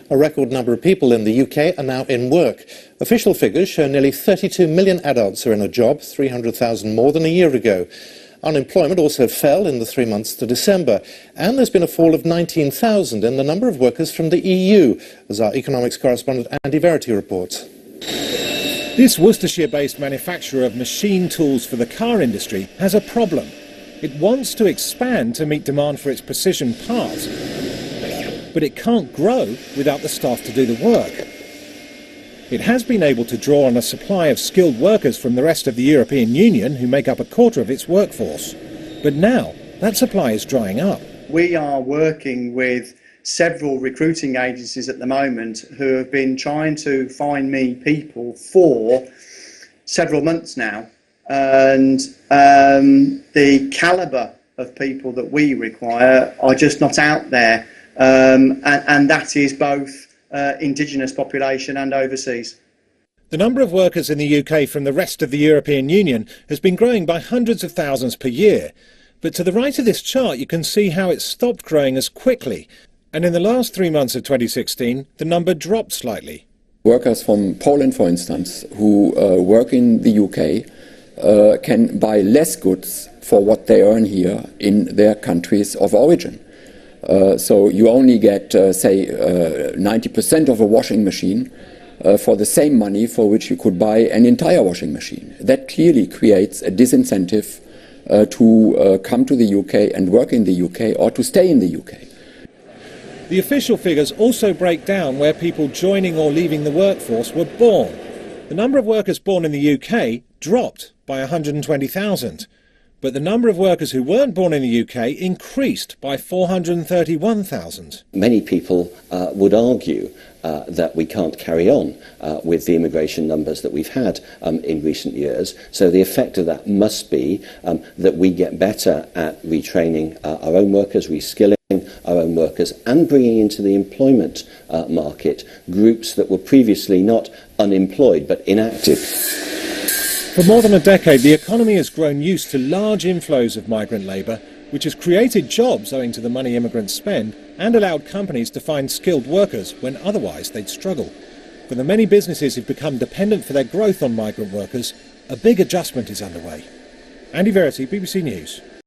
A record number of people in the UK are now in work. Official figures show nearly 32 million adults are in a job, 300,000 more than a year ago. Unemployment also fell in the 3 months to December, and there's been a fall of 19,000 in the number of workers from the EU, as our economics correspondent Andy Verity reports. This Worcestershire-based manufacturer of machine tools for the car industry has a problem. It wants to expand to meet demand for its precision parts, but it can't grow without the staff to do the work. It has been able to draw on a supply of skilled workers from the rest of the European Union, who make up a quarter of its workforce. But now, that supply is drying up. We are working with several recruiting agencies at the moment who have been trying to find me people for several months now. And the calibre of people that we require are just not out there. And that is both indigenous population and overseas. The number of workers in the UK from the rest of the European Union has been growing by hundreds of thousands per year. But to the right of this chart, you can see how it stopped growing as quickly. And in the last 3 months of 2016, the number dropped slightly. Workers from Poland, for instance, who work in the UK, can buy less goods for what they earn here in their countries of origin. So you only get, say, 90% of a washing machine for the same money for which you could buy an entire washing machine. That clearly creates a disincentive to come to the UK and work in the UK or to stay in the UK. The official figures also break down where people joining or leaving the workforce were born. The number of workers born in the UK dropped by 120,000, but the number of workers who weren't born in the UK increased by 431,000. Many people would argue that we can't carry on with the immigration numbers that we've had in recent years. So the effect of that must be that we get better at retraining our own workers, reskilling our own workers, and bringing into the employment market groups that were previously not unemployed but inactive. For more than a decade, the economy has grown used to large inflows of migrant labour, which has created jobs owing to the money immigrants spend and allowed companies to find skilled workers when otherwise they'd struggle. For the many businesses who've become dependent for their growth on migrant workers, a big adjustment is underway. Andy Verity, BBC News.